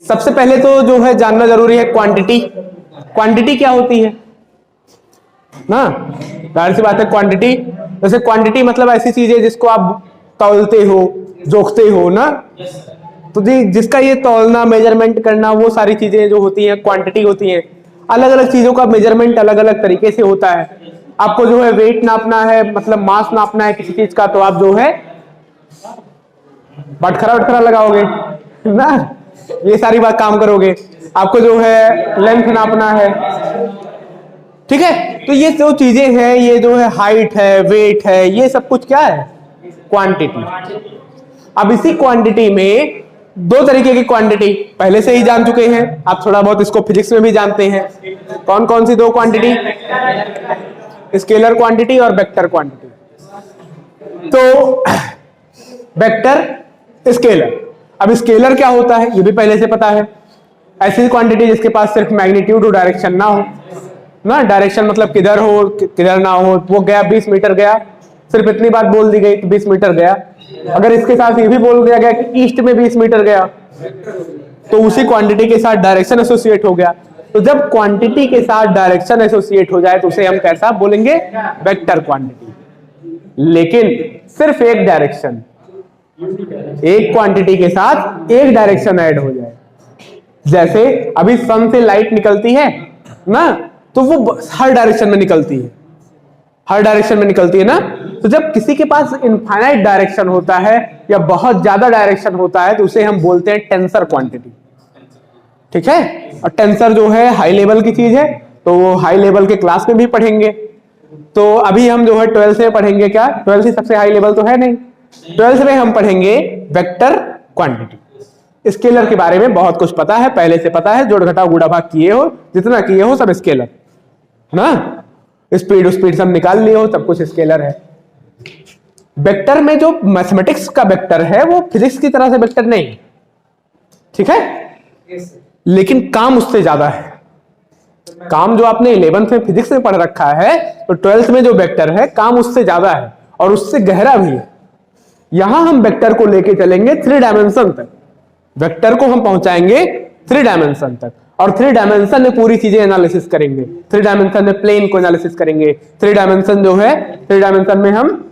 सबसे पहले तो जो है जानना जरूरी है क्वांटिटी। क्वांटिटी क्या होती है ना, जाहिर सी बात है क्वांटिटी, जैसे क्वांटिटी मतलब ऐसी चीज है जिसको आप तौलते हो, जोखते हो ना, तो जी जिसका ये तौलना, मेजरमेंट करना, वो सारी चीजें जो होती हैं क्वांटिटी होती हैं। अलग अलग चीजों का मेजरमेंट अलग अलग तरीके से होता है। आपको जो है वेट नापना है, मतलब मास नापना है किसी चीज का, तो आप जो है बटखरा वटखरा लगाओगे ना, ये सारी बात काम करोगे। आपको जो है लेंथ नापना है, ठीक है, तो ये जो चीजें हैं, ये जो है हाइट है, वेट है, ये सब कुछ क्या है, क्वांटिटी। अब इसी क्वांटिटी में दो तरीके की क्वांटिटी पहले से ही जान चुके हैं आप, थोड़ा बहुत इसको फिजिक्स में भी जानते हैं। कौन कौन सी दो क्वांटिटी, स्केलर क्वांटिटी और वेक्टर क्वांटिटी। तो वेक्टर, स्केलर। अब स्केलर क्या होता है ये भी पहले से पता है, ऐसी क्वांटिटी जिसके पास सिर्फ मैग्नीट्यूड और डायरेक्शन ना हो ना, डायरेक्शन मतलब किधर हो किधर ना हो, वो गया 20 मीटर गया, सिर्फ इतनी बात बोल दी गई तो 20 मीटर गया। अगर इसके साथ ये भी बोल दिया गया कि ईस्ट में 20 मीटर गया, तो उसी क्वांटिटी के साथ डायरेक्शन एसोसिएट हो गया। तो जब क्वांटिटी के साथ डायरेक्शन एसोसिएट हो जाए तो उसे हम कैसा बोलेंगे, वेक्टर क्वांटिटी। लेकिन सिर्फ एक डायरेक्शन, एक क्वांटिटी के साथ एक डायरेक्शन ऐड हो जाए, जैसे अभी सन से लाइट निकलती है ना, तो वो हर डायरेक्शन में निकलती है, हर डायरेक्शन में निकलती है ना। तो जब किसी के पास इनफाइनाइट डायरेक्शन होता है या बहुत ज्यादा डायरेक्शन होता है तो उसे हम बोलते हैं टेंसर क्वांटिटी, ठीक है। और टेंसर जो है हाई लेवल की चीज है, तो वो हाई लेवल के क्लास में भी पढ़ेंगे। तो अभी हम जो है 12th में पढ़ेंगे, क्या 12th ही सबसे हाई लेवल तो है नहीं, 12th में हम पढ़ेंगे वेक्टर क्वांटिटी। स्केलर के बारे में बहुत कुछ पता है, पहले से पता है, जोड़ घटाव गुणा भाग किए हो, जितना किए हो सब स्केलर ना, स्पीड सब निकाल लिए हो, सब कुछ स्केलर है। वेक्टर में जो मैथमेटिक्स का वेक्टर है वो फिजिक्स की तरह से वेक्टर नहीं, ठीक है, लेकिन काम उससे ज्यादा है। काम जो आपने 11th में फिजिक्स में पढ़ रखा है, तो 12th में जो वेक्टर है काम उससे ज्यादा है और उससे गहरा भी है। यहां हम वेक्टर को लेके चलेंगे 3 डायमेंशन तक, वेक्टर को हम पहुंचाएंगे 3 डायमेंशन तक, और 3 डायमेंशन में पूरी चीजें एनालिसिस करेंगे। 3 डायमेंशन में प्लेन को एनालिसिस करेंगे, 3 डायमेंशन जो है, 3 डायमेंशन में हम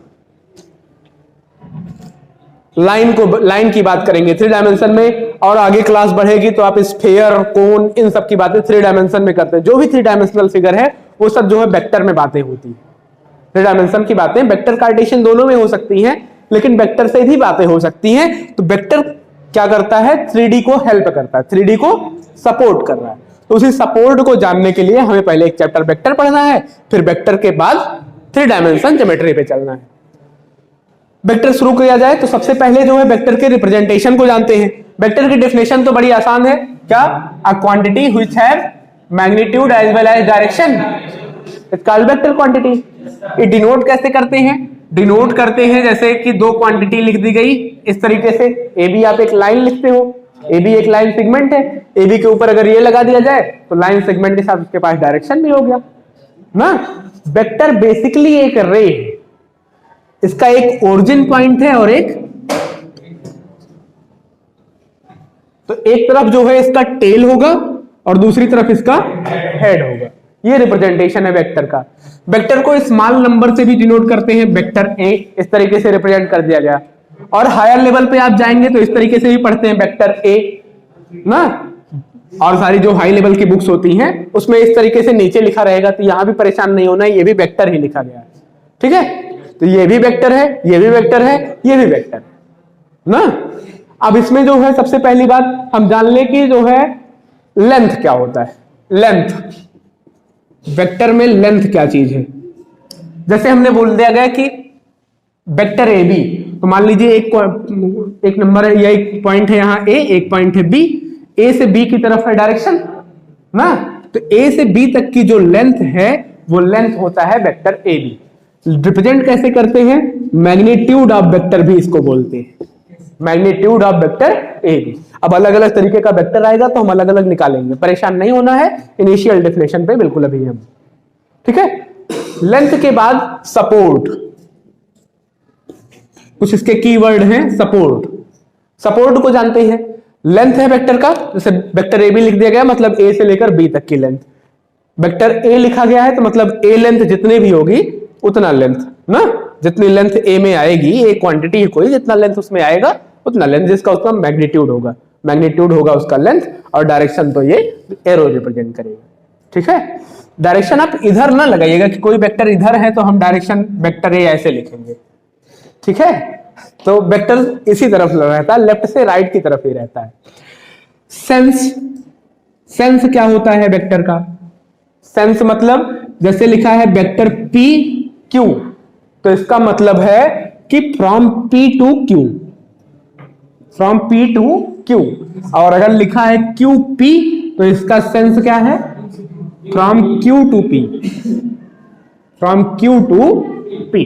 लाइन की बात करेंगे 3 डायमेंशन में, और आगे क्लास बढ़ेगी तो आप स्फीयर, कोन, इन सब की बातें 3 डायमेंशन में करते हैं। जो भी 3 डायमेंशनल फिगर है वो सब जो है वेक्टर में बातें होती है। 3 डायमेंशन की बातें वेक्टर कार्टेशियन दोनों में हो सकती हैं, लेकिन वेक्टर से भी बातें हो सकती हैं। तो वेक्टर क्या करता है, 3D को हेल्प करता है, 3D को सपोर्ट कर रहा है। तो उसी सपोर्ट को जानने के लिए हमें पहले एक चैप्टर वेक्टर पढ़ना है, फिर वेक्टर के बाद 3 डायमेंशन ज्योमेट्री पे चलना है। वेक्टर शुरू किया जाए तो सबसे पहले जो है वेक्टर के रिप्रेजेंटेशन को जानते हैं। वेक्टर की डेफिनेशन तो बड़ी आसान है, क्या, a quantity which have magnitude as well as direction is called vector quantity. ये डिनोट कैसे करते हैं, डिनोट करते हैं जैसे कि दो क्वांटिटी लिख दी गई इस तरीके से, ए बी आप एक लाइन लिखते हो, ए बी एक लाइन सेगमेंट है, ए बी के ऊपर अगर ये लगा दिया जाए तो लाइन सेगमेंट के साथ उसके पास डायरेक्शन भी हो गया ना। वेक्टर बेसिकली एक रे है, इसका एक ओरिजिन पॉइंट है और एक, तो एक तरफ जो है इसका टेल होगा और दूसरी तरफ इसका हेड होगा। ये रिप्रेजेंटेशन है वेक्टर का। वेक्टर को स्मॉल नंबर से भी डिनोट करते हैं, वेक्टर ए इस तरीके से रिप्रेजेंट कर दिया गया, और हायर लेवल पे आप जाएंगे तो इस तरीके से भी पढ़ते हैं वेक्टर ए ना। और सारी जो हाई लेवल की बुक्स होती हैं उसमें इस तरीके से नीचे लिखा रहेगा, तो यहां भी परेशान नहीं होना, ये भी वेक्टर ही लिखा गया है, ठीक है। तो ये भी वेक्टर है, ये भी वेक्टर है, ये भी वेक्टर ना। अब इसमें जो है सबसे पहली बात हम जान ले कि जो है लेंथ क्या होता है। लेंथ, वेक्टर में लेंथ क्या चीज है। जैसे हमने बोल दिया गया कि वेक्टर ए बी, तो मान लीजिए एक नंबर है या एक पॉइंट है यहाँ ए, एक पॉइंट है बी, ए से बी की तरफ है डायरेक्शन ना, तो ए से बी तक की जो लेंथ है वो लेंथ होता है वेक्टर ए बी। रिप्रेजेंट कैसे करते हैं, मैग्नीट्यूड ऑफ वेक्टर भी इसको बोलते हैं, magnitude of vector A B. अब अलग अलग तरीके का वेक्टर आएगा तो हम अलग अलग निकालेंगे, परेशान नहीं होना है, इनिशियल डेफिनेशन पे बिल्कुल अभी हम, ठीक है। लेंथ के बाद सपोर्ट, कुछ इसके कीवर्ड हैं। सपोर्ट, सपोर्ट को जानते हैं, लेंथ है वेक्टर का, जैसे वेक्टर ए बी लिख दिया गया, मतलब ए से लेकर बी तक की लेंथ। वेक्टर ए लिखा गया है तो मतलब ए लेंथ जितनी भी होगी उतना लेंथ ना, जितनी लेंथ ए में आएगी, एक क्वांटिटी है कोई, जितना लेंथ उसमें आएगा उतना लेंथ, जिसका उसका मैग्नीट्यूड होगा, मैग्नीट्यूड होगा उसका लेंथ, और डायरेक्शन तो ये एरो रिप्रेजेंट करेगा। ठीक है, डायरेक्शन आप इधर ना लगाइएगा कि कोई वेक्टर इधर है तो हम डायरेक्शन वेक्टर ए ऐसे लिखेंगे। ठीक है, तो वेक्टर इसी तरफ रहता है, लेफ्ट से राइट की तरफ ही रहता है। सेंस, सेंस क्या होता है वेक्टर का? सेंस मतलब जैसे लिखा है वेक्टर पी क्यू, तो इसका मतलब है कि from P to Q, from P to Q. और अगर लिखा है क्यू पी तो इसका सेंस क्या है? From Q to P, from Q to P.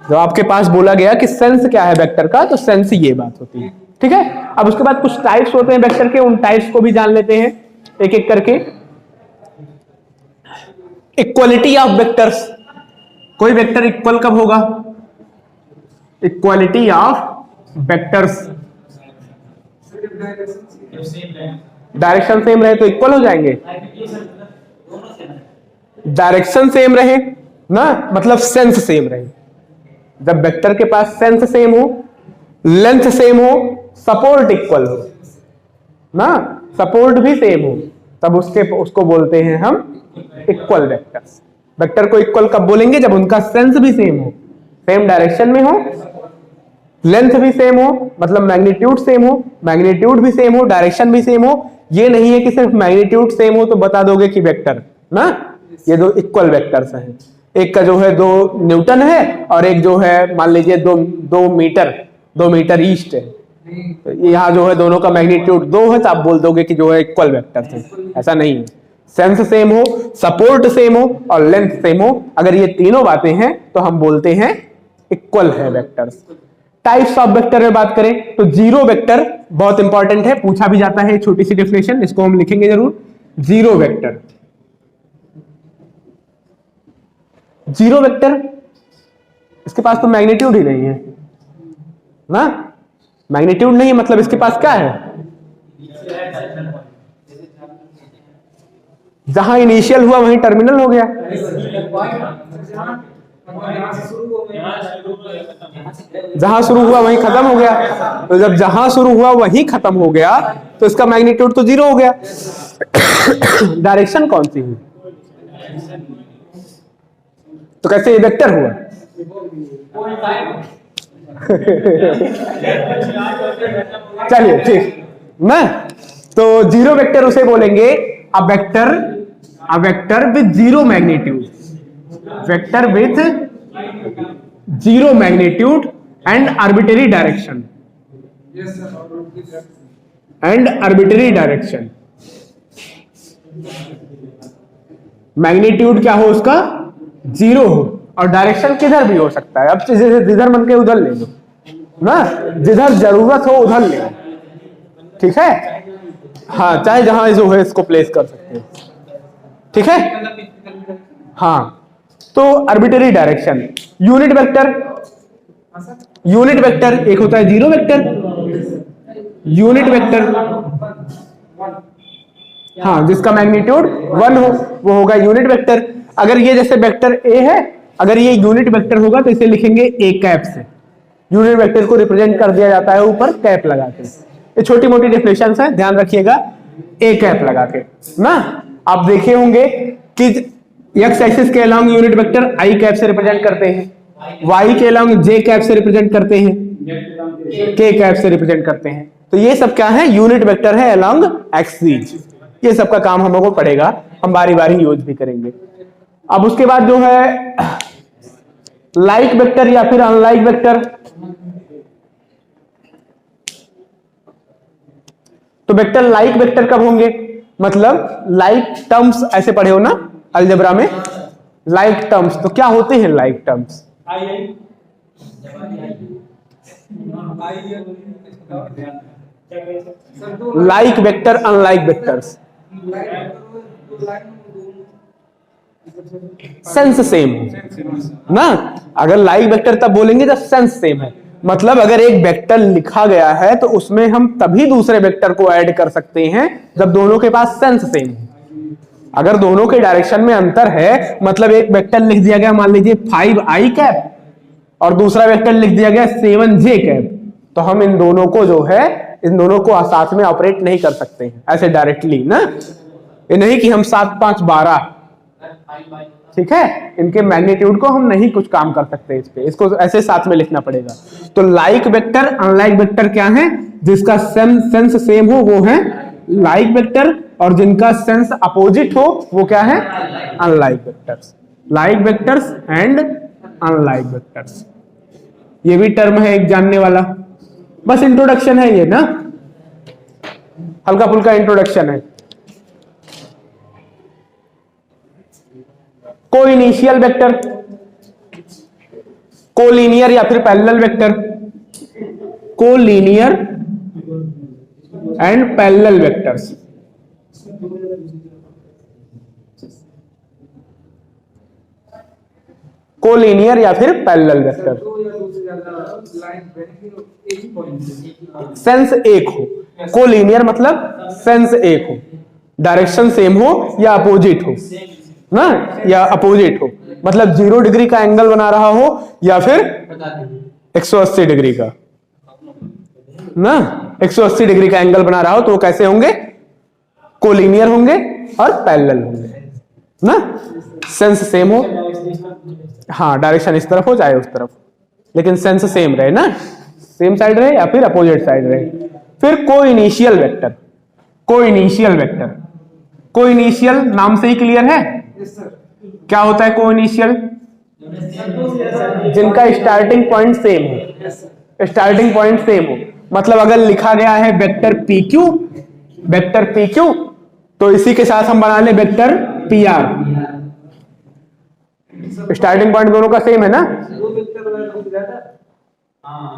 जो आपके पास बोला गया कि सेंस क्या है वेक्टर का, तो सेंस ये बात होती है। ठीक है, अब उसके बाद कुछ टाइप्स होते हैं वेक्टर के, उन टाइप्स को भी जान लेते हैं एक एक करके। इक्वलिटी ऑफ वेक्टर्स, कोई वेक्टर इक्वल कब होगा? Equality of vectors, direction same रहे तो इक्वल हो जाएंगे। डायरेक्शन सेम रहे ना, मतलब सेंस सेम रहे। जब वेक्टर के पास सेंस सेम हो, लेंथ सेम हो, सपोर्ट इक्वल हो ना, सपोर्ट भी सेम हो, तब उसको बोलते हैं हम इक्वल वेक्टर्स। वेक्टर को इक्वल कब बोलेंगे? जब उनका सेंस भी सेम हो, सेम डायरेक्शन में हो, लेंथ भी सेम हो, मतलब मैग्नीट्यूड सेम हो, मैग्नीट्यूड भी सेम हो, डायरेक्शन भी सेम हो। ये नहीं है कि सिर्फ मैग्नीट्यूड सेम हो तो बता दोगे कि वेक्टर ना। ये दो इक्वल वेक्टर्स हैं, एक का जो है 2 न्यूटन है और एक जो है मान लीजिए 2 मीटर ईस्ट है, तो यहाँ जो है दोनों का मैग्नीट्यूड 2 है, तो आप बोल दोगे कि जो है इक्वल वेक्टर्स है। ऐसा नहीं है, सेंस सेम हो, सपोर्ट सेम हो और लेंथ सेम हो, अगर ये तीनों बातें हैं तो हम बोलते हैं इक्वल है वेक्टर्स। टाइप्स ऑफ वेक्टर में बात करें तो जीरो वेक्टर बहुत इंपॉर्टेंट है, पूछा भी जाता है, छोटी सी डेफिनेशन, इसको हम लिखेंगे जरूर। जीरो वेक्टर, जीरो वेक्टर इसके पास तो मैग्नीट्यूड ही नहीं है ना, मैग्नीट्यूड नहीं है, मतलब इसके पास क्या है? जहां इनिशियल हुआ वहीं टर्मिनल हो गया, जहां शुरू हुआ वहीं खत्म हो गया। तो जब जहां शुरू हुआ वहीं खत्म हो गया तो इसका मैग्नीट्यूड तो 0 हो गया। डायरेक्शन कौन सी हुई? तो कैसे ये वेक्टर हुआ? चलिए ठीक ना, तो जीरो वेक्टर उसे बोलेंगे अ vector with zero magnitude, vector with zero magnitude and arbitrary direction, magnitude क्या हो उसका? 0 हो, और डायरेक्शन किधर भी हो सकता है, अब जिधर मन के उधर ले लो ना, जिधर जरूरत हो उधर ले लो। ठीक है, हाँ, चाहे जहां जो है इसको प्लेस कर सकते हैं। ठीक है, हाँ, तो आर्बिटरी डायरेक्शन। यूनिट वेक्टर एक होता है जीरो वेक्टर, यूनिट वेक्टर, हाँ, जिसका मैग्नीट्यूड 1 हो वो होगा यूनिट वेक्टर। अगर ये जैसे वेक्टर ए है, अगर ये यूनिट वेक्टर होगा तो इसे लिखेंगे ए कैप से। यूनिट वेक्टर को रिप्रेजेंट कर दिया जाता है ऊपर कैप लगा के। ये छोटी मोटी डेफिनेशंस है, ध्यान रखिएगा, ए कैप लगा के ना। आप देखे होंगे कि एक्स एक्सिस के अलोंग यूनिट वेक्टर आई कैप से रिप्रेजेंट करते हैं, वाई के अलोंग जे कैप से रिप्रेजेंट करते हैं, के कैप से रिप्रेजेंट करते हैं। तो ये सब क्या है? यूनिट वेक्टर है अलोंग एक्सिस। ये सब का काम हम लोगों को पड़ेगा, हम बारी बारी यूज भी करेंगे। अब उसके बाद जो है लाइक वेक्टर या फिर अनलाइक वेक्टर। तो वेक्टर लाइक वेक्टर कब होंगे? मतलब लाइक टर्म्स ऐसे पढ़े हो ना अलजेब्रा में, लाइक टर्म्स। तो क्या होते हैं like terms? Like vector, unlike vectors, sense same हो ना। अगर लाइक वेक्टर तब बोलेंगे जब सेंस सेम है, मतलब अगर एक वेक्टर लिखा गया है तो उसमें हम तभी दूसरे वेक्टर को ऐड कर सकते हैं जब दोनों के पास सेंस सेम हो। अगर दोनों के डायरेक्शन में अंतर है, मतलब एक वेक्टर लिख दिया गया मान लीजिए 5i कैप और दूसरा वेक्टर लिख दिया गया 7j कैप, तो हम इन दोनों को जो है, इन दोनों को साथ में ऑपरेट नहीं कर सकते हैं ऐसे डायरेक्टली ना। ये नहीं कि हम 7 5 12, ठीक है, इनके मैग्नीट्यूड को हम नहीं कुछ काम कर सकते इस पे, इसको ऐसे साथ में लिखना पड़ेगा। तो लाइक वेक्टर अनलाइक वेक्टर क्या है? जिसका सेंस सेम हो वो है लाइक वेक्टर, और जिनका सेंस अपोजिट हो वो क्या है? Unlike vectors. Like vectors and unlike vectors, ये भी टर्म है एक जानने वाला, बस इंट्रोडक्शन है ये ना, हल्का फुल्का इंट्रोडक्शन है। कोइनिशियल वेक्टर, कोलिनियर या फिर parallel vector, collinear and parallel vectors. Collinear या फिर पैरेलल वेक्टर, सेंस एक हो। कोलिनियर मतलब सेंस एक हो, डायरेक्शन सेम हो या अपोजिट हो ना, या अपोजिट हो, मतलब 0 डिग्री का एंगल बना रहा हो या फिर 180 डिग्री का ना, 180 डिग्री का एंगल बना रहा हो तो वो कैसे होंगे? कोलिनियर होंगे और पैरेलल होंगे ना। सेंस सेम हो, हाँ, डायरेक्शन इस तरफ हो चाहे उस तरफ, लेकिन सेंस सेम रहे ना, सेम साइड रहे या फिर अपोजिट साइड रहे। फिर कोइनिशियल वेक्टर, कोइनिशियल वेक्टर, कोइनिशियल नाम से ही क्लियर है क्या होता है कोइनिशियल? जिनका स्टार्टिंग पॉइंट सेम हो, स्टार्टिंग पॉइंट सेम हो, मतलब अगर लिखा गया है वेक्टर PQ, वेक्टर PQ, तो इसी के साथ हम बना ले वेक्टर PR। स्टार्टिंग पॉइंट दोनों का सेम है ना,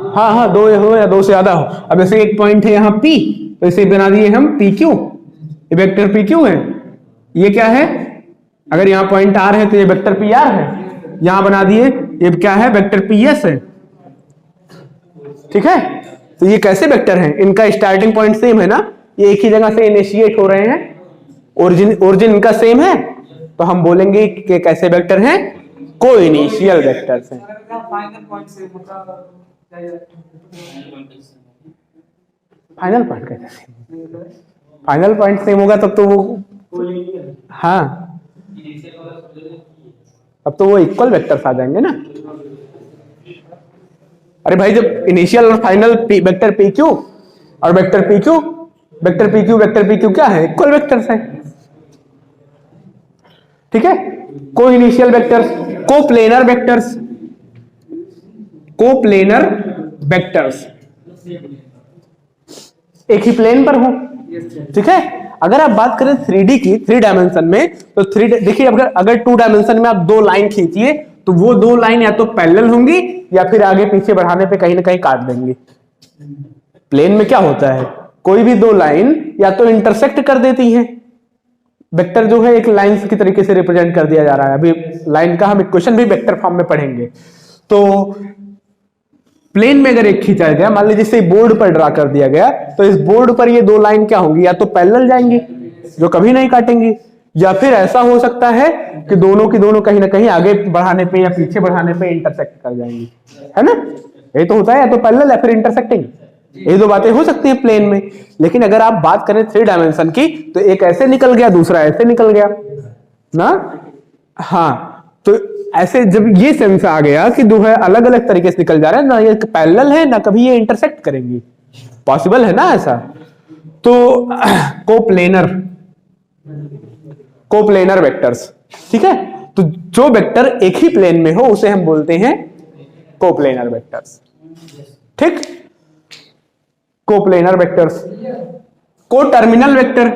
हाँ हाँ, 2 हो या 2 से ज्यादा हो। अब जैसे एक पॉइंट है यहाँ P, तो इसे बना दिए हम PQ, ये वेक्टर PQ है। ये क्या है? अगर यहाँ पॉइंट R है तो ये वेक्टर PR है, यहां बना दिए ये क्या है? वेक्टर PS है, ठीक है। तो ये कैसे वेक्टर हैं? इनका स्टार्टिंग पॉइंट सेम है ना, ये एक ही जगह से इनिशिएट हो रहे हैं, ओरिजिन इनका सेम है, तो हम बोलेंगे कि कैसे वेक्टर हैं? कोइनिशियल वेक्टर्स हैं। फाइनल पॉइंट कैसे? फाइनल पॉइंट सेम होगा तब तो वो, हाँ, अब तो वो इक्वल वेक्टर्स आ जाएंगे ना। अरे भाई, जब इनिशियल और फाइनल वेक्टर PQ और वेक्टर PQ, वेक्टर PQ क्या है? इक्वल वेक्टर्स है, ठीक है। Coinitial vectors, coplanar vectors, coplanar vectors एक ही प्लेन पर हो, ठीक है। अगर आप बात करें 3D की, 3 डायमेंशन में, तो 3 देखिए, अगर 2 डायमेंशन में आप 2 लाइन खींचिए तो वो 2 लाइन या तो पैरेलल होंगी या फिर आगे पीछे बढ़ाने पे कहीं ना कहीं काट देंगी। प्लेन में क्या होता है? कोई भी 2 लाइन या तो इंटरसेक्ट कर देती है, वेक्टर जो है एक लाइन की तरीके से रिप्रेजेंट कर दिया जा रहा है। अभी लाइन का हम इक्वेशन भी वेक्टर फॉर्म में पढ़ेंगे। तो प्लेन में अगर एक खींचा गया, मान लीजिए इसे बोर्ड पर ड्रा कर दिया गया, तो इस बोर्ड पर ये 2 लाइन क्या होंगी? या तो पैरेलल जाएंगी जो कभी नहीं काटेंगी, या फिर ऐसा हो सकता है कि दोनों की दोनों कहीं ना कहीं आगे बढ़ाने पे या पीछे बढ़ाने पे इंटरसेक्ट कर जाएंगी, है ना। ये तो होता है, या तो पैरेलल या फिर इंटरसेक्टिंग, ये 2 बातें हो सकती है प्लेन में। लेकिन अगर आप बात करें 3 डायमेंशन की, तो एक ऐसे निकल गया, दूसरा ऐसे निकल गया ना, हाँ। तो ऐसे जब ये सेंस आ गया कि दो है अलग अलग तरीके से निकल जा रहा है ना, ये पैरेलल है ना कभी ये इंटरसेक्ट करेंगी, पॉसिबल है ना ऐसा। तो कोप्लेनर वेक्टर्स, ठीक है। तो जो वेक्टर एक ही प्लेन में हो उसे हम बोलते हैं कोप्लेनर वेक्टर्स, ठीक। Coplanar vectors, coterminal vector,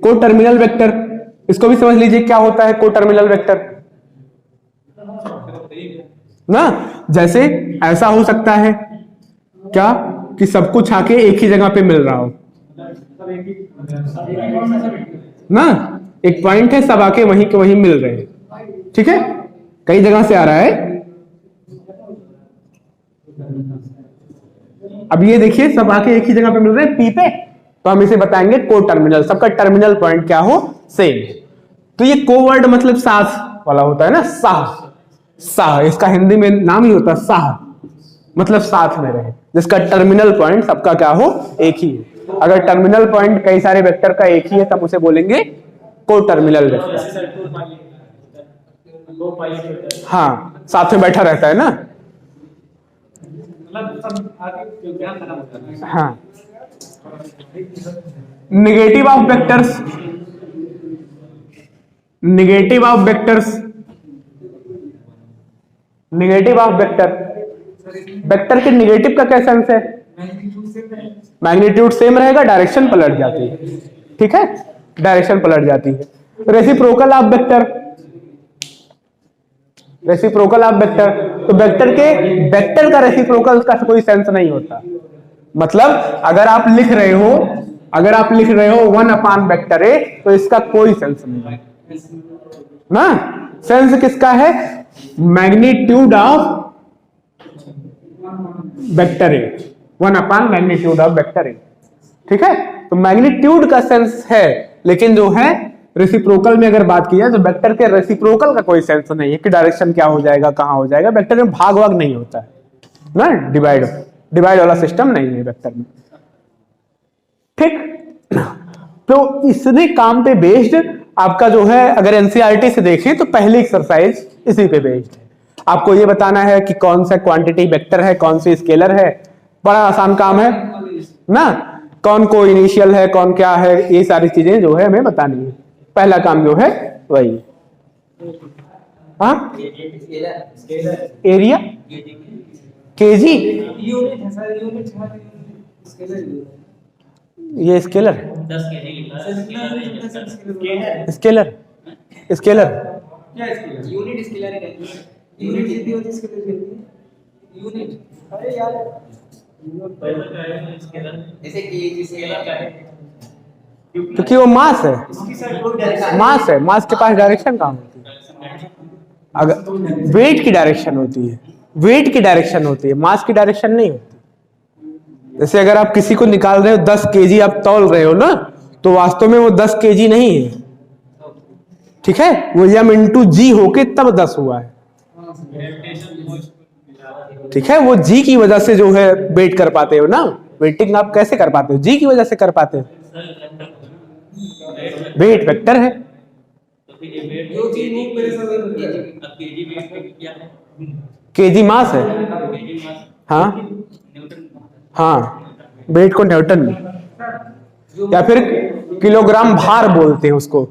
coterminal vector, इसको भी समझ लीजिए क्या होता है कोटर्मिनल वेक्टर ना। जैसे ऐसा हो सकता है क्या कि सब कुछ आके एक ही जगह पे मिल रहा हो ना, एक पॉइंट है, सब आके वहीं के वहीं मिल रहे हैं, ठीक है। कई जगह से आ रहा है। अब ये देखिए सब आके एक ही जगह पे मिल रहे हैं पी पे, तो हम इसे बताएंगे को टर्मिनल। सबका टर्मिनल पॉइंट क्या हो, सेम। तो ये को वर्ड मतलब साथ वाला होता है ना, साह। साह इसका हिंदी में नाम ही होता है साह, मतलब साथ में रहे, जिसका टर्मिनल पॉइंट सबका क्या हो, एक ही है। अगर टर्मिनल पॉइंट कई सारे वेक्टर का एक ही है तब उसे बोलेंगे को टर्मिनल वेक्टर। हाँ, साथ में बैठा रहता है ना। हाँ, negative of vectors, negative of vectors, negative of vector, vector के निगेटिव का क्या सेंस है, मैग्नीट्यूड सेम रहेगा, डायरेक्शन पलट जाती है। ठीक है, डायरेक्शन पलट जाती है। Reciprocal of vector, reciprocal of vector, तो वेक्टर के, वेक्टर का रेसिप्रोकल का कोई सेंस नहीं होता। मतलब अगर आप लिख रहे हो, अगर आप लिख रहे हो 1 अपान वेक्टर ए, तो इसका कोई सेंस नहीं है ना। सेंस किसका है, magnitude of vector A, 1 upon magnitude of vector ए। ठीक है, तो मैग्नीट्यूड का सेंस है, लेकिन जो है रेसिप्रोकल में अगर बात की जाए तो वेक्टर के रेसिप्रोकल का कोई सेंस नहीं है कि डायरेक्शन क्या हो जाएगा, कहां हो जाएगा। वेक्टर में भाग भाग नहीं होता है ना, डिवाइड, डिवाइड वाला सिस्टम नहीं है वेक्टर में। ठीक, तो इसने काम पे बेस्ड आपका जो है, अगर एनसीईआरटी से देखें तो पहली एक्सरसाइज इसी पे बेस्ड है। आपको ये बताना है कि कौन सा क्वांटिटी वेक्टर है, कौन सी स्केलर है। बड़ा आसान काम है ना, कौन को इनिशियल है, कौन क्या है, ये सारी चीजें जो है हमें बतानी है। पहला काम जो है वही। हाँ, एरिया, केजी, ये स्केलर है, स्केलर, स्केलर यूनिट स्केलर है, यूनिट कितनी होती है स्केलर की, यूनिट, अरे यार जैसे केजी स्केलर का है, क्योंकि वो मास है, मास है, मास के पास डायरेक्शन कहाँ होती है, अगर वेट की डायरेक्शन होती है, वेट की डायरेक्शन होती है, मास की डायरेक्शन नहीं होती। जैसे अगर आप किसी को निकाल रहे हो 10 केजी आप तौल रहे हो ना, तो वास्तव में वो 10 केजी नहीं है। ठीक है, वो m इंटू जी होके तब 10 हुआ है। ठीक है, वो जी की वजह से जो है वेट कर पाते हो ना। वेटिंग आप कैसे कर पाते हो, जी की वजह से कर पाते हो। वेट वेक्टर है, जो चीज मूव करे सब केजी मास है। हाँ हाँ, वेट को न्यूटन में, या फिर किलोग्राम भार बोलते हैं उसको।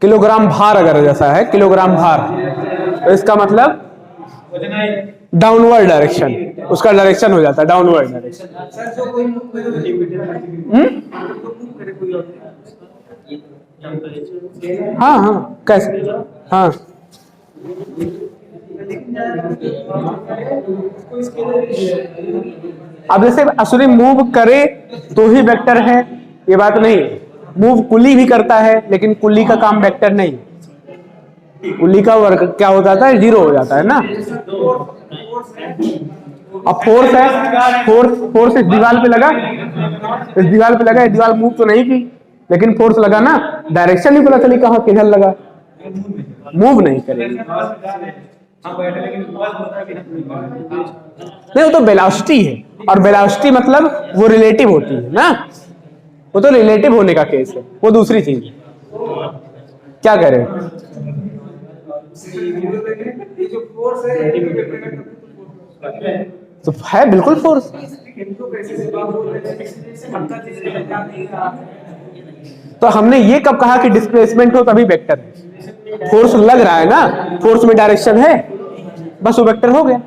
किलोग्राम भार अगर जैसा है, किलोग्राम भार, तो इसका मतलब डाउनवर्ड डायरेक्शन, उसका डायरेक्शन हो जाता है डाउनवर्ड डायरेक्शन। सर जो कोई मूव करे हाँ हाँ, कैसे, हाँ अब जैसे असुरी मूव करे तो ही वेक्टर है, ये बात नहीं। मूव कुली भी करता है, लेकिन कुली का काम वेक्टर नहीं, कुली का वर्क क्या हो जाता है, जीरो हो जाता है ना। अब फोर्स है, फोर्स इस दीवार पे लगा, इस दीवार पे लगा, दीवार मूव तो नहीं की, लेकिन फोर्स लगा ना, डायरेक्शन नहीं पता चली कहां किधर लगा, मूव नहीं करेगी। नहीं, वो तो वेलोसिटी है, और वेलोसिटी मतलब वो रिलेटिव होती है ना, वो तो रिलेटिव होने का केस है, वो दूसरी चीज। क्या कह रहे हैं, ये जो फोर्स है तो है बिल्कुल फोर्स। तो हमने ये कब कहा कि डिस्प्लेसमेंट हो तभी वेक्टर है। फोर्स लग रहा है ना, फोर्स में डायरेक्शन है, बस वो वेक्टर हो गया।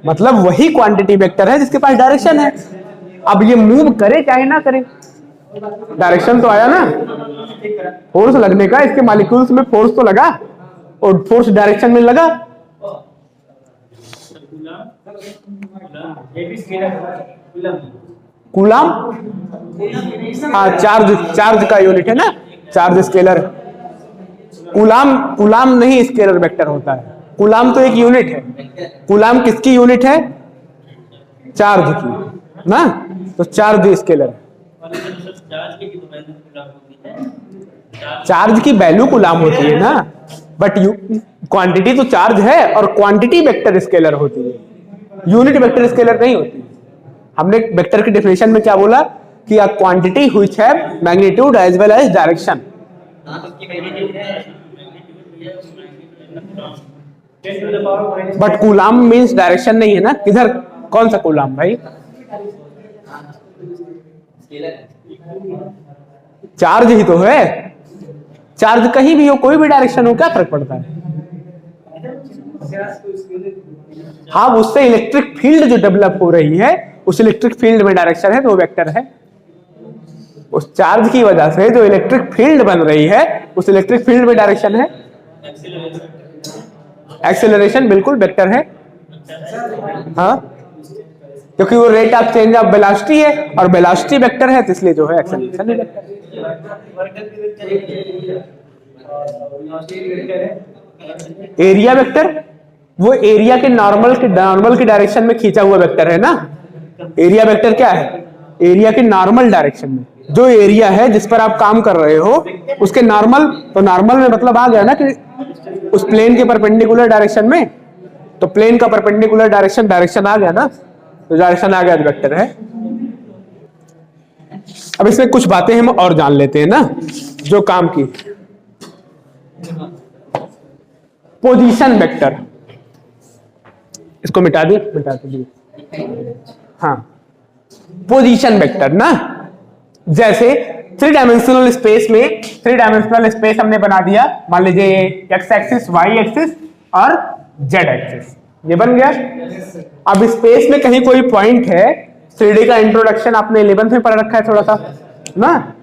मतलब वही क्वांटिटी वेक्टर है जिसके पास डायरेक्शन है। अब ये मूव करे चाहे ना करे, डायरेक्शन तो आया ना, फोर्स लगने का, इसके मॉलिक्यूल्स में फोर्स तो लगा, और फोर्स डायरेक्शन में लगा। कूलम, हाँ, चार्ज, चार्ज का यूनिट है ना, चार्ज स्केलर। कूलाम नहीं स्केलर वेक्टर होता है, कूलाम तो एक यूनिट है। कूलाम किसकी यूनिट है? चार्ज की ना, तो चार्ज स्केलर। चार्ज की वैल्यू कूलाम होती है ना, बट क्वांटिटी तो चार्ज है, और क्वांटिटी वेक्टर स्केलर होती है, यूनिट वेक्टर स्केलर नहीं होती। हमने वेक्टर की डेफिनेशन में क्या बोला कि a quantity which have magnitude as well as direction. But coulomb means direction नहीं है ना, किधर, कौन सा कूलाम भाई? चार्ज ही तो है, चार्ज कहीं भी हो, कोई भी डायरेक्शन हो, क्या फर्क पड़ता है? हाँ, उससे इलेक्ट्रिक फील्ड जो डेवलप हो रही है, उस इलेक्ट्रिक फील्ड में डायरेक्शन है, तो वो वेक्टर है। उस चार्ज की वजह से जो इलेक्ट्रिक फील्ड बन रही है, उस इलेक्ट्रिक फील्ड में डायरेक्शन है। एक्सेलरेशन बिल्कुल वेक्टर है, हाँ, क्योंकि वो rate of change of velocity है, और वेलोसिटी वेक्टर है, तो इसलिए जो है एक्सेलरेशन भी वेक्टर है। एरिया वेक्टर वो एरिया के नॉर्मल की डायरेक्शन में खींचा हुआ वेक्टर है ना। एरिया वेक्टर क्या है? एरिया के नॉर्मल डायरेक्शन में, जो एरिया है जिस पर आप काम कर रहे हो उसके नॉर्मल, तो नॉर्मल में मतलब आ गया ना कि उस प्लेन के परपेंडिकुलर डायरेक्शन में, तो प्लेन का परपेंडिकुलर डायरेक्शन आ गया ना, तो डायरेक्शन आ गया तो वेक्टर है। अब इसमें कुछ बातें हम और जान लेते हैं ना जो काम की। पोजीशन वेक्टर, इसको मिटा दीजिए। हाँ, पोजीशन वेक्टर ना, जैसे थ्री डायमेंशनल स्पेस हमने बना दिया, मान लीजिए एक्स एक्सिस, वाई एक्सिस और जेड एक्सिस, ये बन गया। अब स्पेस में कहीं कोई पॉइंट है, 3D का इंट्रोडक्शन आपने 11th में पढ़ रखा है थोड़ा सा ना